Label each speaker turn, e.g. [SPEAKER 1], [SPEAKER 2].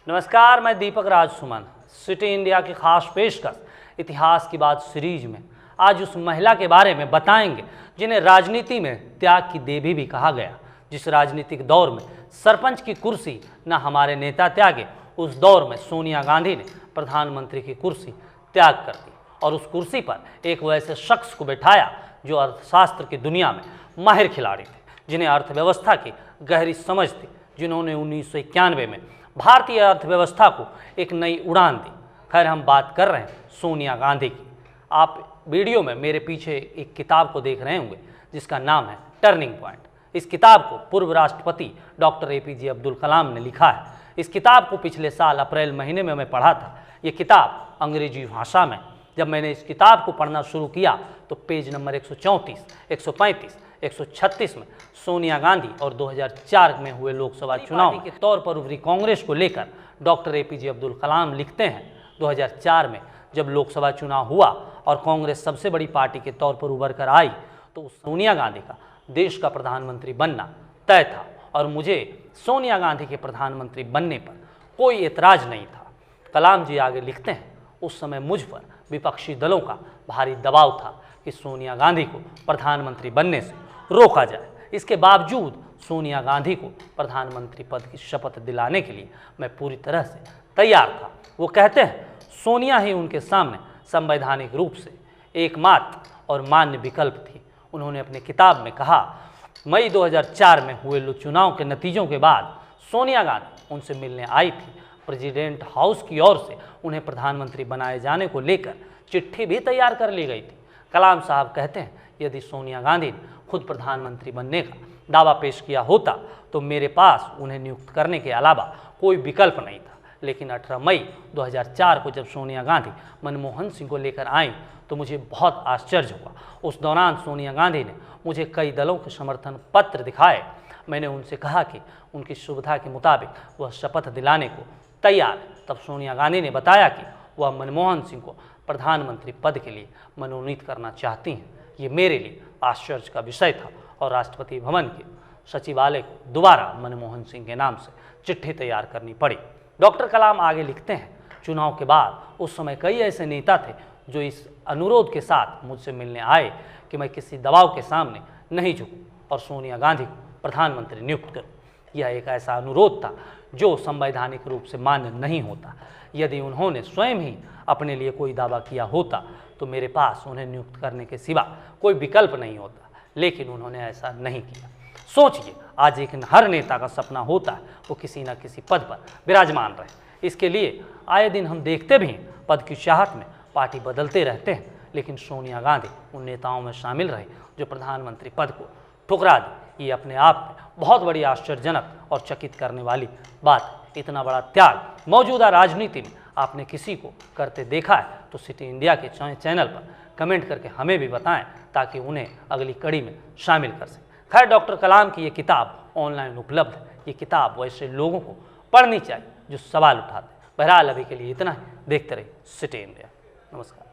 [SPEAKER 1] नमस्कार, मैं दीपक राज सुमन। City India की खास पेशकश इतिहास की बात सीरीज में आज उस महिला के बारे में बताएंगे जिन्हें राजनीति में त्याग की देवी भी कहा गया। जिस राजनीतिक दौर में सरपंच की कुर्सी न हमारे नेता त्यागे, उस दौर में सोनिया गांधी ने प्रधानमंत्री की कुर्सी त्याग कर दी और उस कुर्सी पर एक वैसे शख्स को बैठाया जो अर्थशास्त्र की दुनिया में माहिर खिलाड़ी थे, जिन्हें अर्थव्यवस्था की गहरी समझ थी, जिन्होंने 1991 में भारतीय अर्थव्यवस्था को एक नई उड़ान दी। खैर, हम बात कर रहे हैं सोनिया गांधी की। आप वीडियो में मेरे पीछे एक किताब को देख रहे होंगे जिसका नाम है टर्निंग पॉइंट। इस किताब को पूर्व राष्ट्रपति डॉक्टर APJ अब्दुल कलाम ने लिखा है। इस किताब को पिछले साल अप्रैल महीने में मैं पढ़ा था। ये किताब अंग्रेजी भाषा में। जब मैंने इस किताब को पढ़ना शुरू किया तो पेज नंबर 134, 135, 136 में सोनिया गांधी और 2004 में हुए लोकसभा चुनाव के तौर पर उभरी कांग्रेस को लेकर डॉक्टर APJ अब्दुल कलाम लिखते हैं, 2004 में जब लोकसभा चुनाव हुआ और कांग्रेस सबसे बड़ी पार्टी के तौर पर उभर कर आई तो सोनिया गांधी का देश का प्रधानमंत्री बनना तय था और मुझे सोनिया गांधी के प्रधानमंत्री बनने पर कोई एतराज नहीं था। कलाम जी आगे लिखते हैं, उस समय मुझ पर विपक्षी दलों का भारी दबाव था कि सोनिया गांधी को प्रधानमंत्री बनने से रोका जाए। इसके बावजूद सोनिया गांधी को प्रधानमंत्री पद की शपथ दिलाने के लिए मैं पूरी तरह से तैयार था। वो कहते हैं, सोनिया ही उनके सामने संवैधानिक रूप से एकमात्र और मान्य विकल्प थी। उन्होंने अपने किताब में कहा, मई 2004 में हुए चुनाव के नतीजों के बाद सोनिया गांधी उनसे मिलने आई थी। प्रेसिडेंट हाउस की ओर से उन्हें प्रधानमंत्री बनाए जाने को लेकर चिट्ठी भी तैयार कर ली गई थी। कलाम साहब कहते हैं, यदि सोनिया गांधी ने खुद प्रधानमंत्री बनने का दावा पेश किया होता तो मेरे पास उन्हें नियुक्त करने के अलावा कोई विकल्प नहीं था। लेकिन 18 मई 2004 को जब सोनिया गांधी मनमोहन सिंह को लेकर आईं तो मुझे बहुत आश्चर्य हुआ। उस दौरान सोनिया गांधी ने मुझे कई दलों के समर्थन पत्र दिखाए। मैंने उनसे कहा कि उनकी सुविधा के मुताबिक वह शपथ दिलाने को तैयार है। तब सोनिया गांधी ने बताया कि वह मनमोहन सिंह को प्रधानमंत्री पद के लिए मनोनीत करना चाहती हैं। ये मेरे लिए आश्चर्य का विषय था और राष्ट्रपति भवन के सचिवालय को दोबारा मनमोहन सिंह के नाम से चिट्ठी तैयार करनी पड़ी। डॉक्टर कलाम आगे लिखते हैं, चुनाव के बाद उस समय कई ऐसे नेता थे जो इस अनुरोध के साथ मुझसे मिलने आए कि मैं किसी दबाव के सामने नहीं झुकूं और सोनिया गांधी को प्रधानमंत्री नियुक्त करूं। यह एक ऐसा अनुरोध था जो संवैधानिक रूप से मान्य नहीं होता। यदि उन्होंने स्वयं ही अपने लिए कोई दावा किया होता तो मेरे पास उन्हें नियुक्त करने के सिवा कोई विकल्प नहीं होता, लेकिन उन्होंने ऐसा नहीं किया। सोचिए, आज एक हर नेता का सपना होता है वो किसी न किसी पद पर विराजमान रहे। इसके लिए आए दिन हम देखते भी हैं, पद की चाहत में पार्टी बदलते रहते हैं, लेकिन सोनिया गांधी उन नेताओं में शामिल रहे जो प्रधानमंत्री पद को ठुकरा दी। ये अपने आप में बहुत बड़ी आश्चर्यजनक और चकित करने वाली बात है। इतना बड़ा त्याग मौजूदा राजनीति में आपने किसी को करते देखा है तो सिटी इंडिया के चैनल पर कमेंट करके हमें भी बताएं ताकि उन्हें अगली कड़ी में शामिल कर सकें। खैर, डॉक्टर कलाम की ये किताब ऑनलाइन उपलब्ध है। ये किताब वैसे लोगों को पढ़नी चाहिए जो सवाल उठाते हैं। बहरहाल अभी के लिए इतना ही। देखते रहिए सिटी इंडिया। नमस्कार।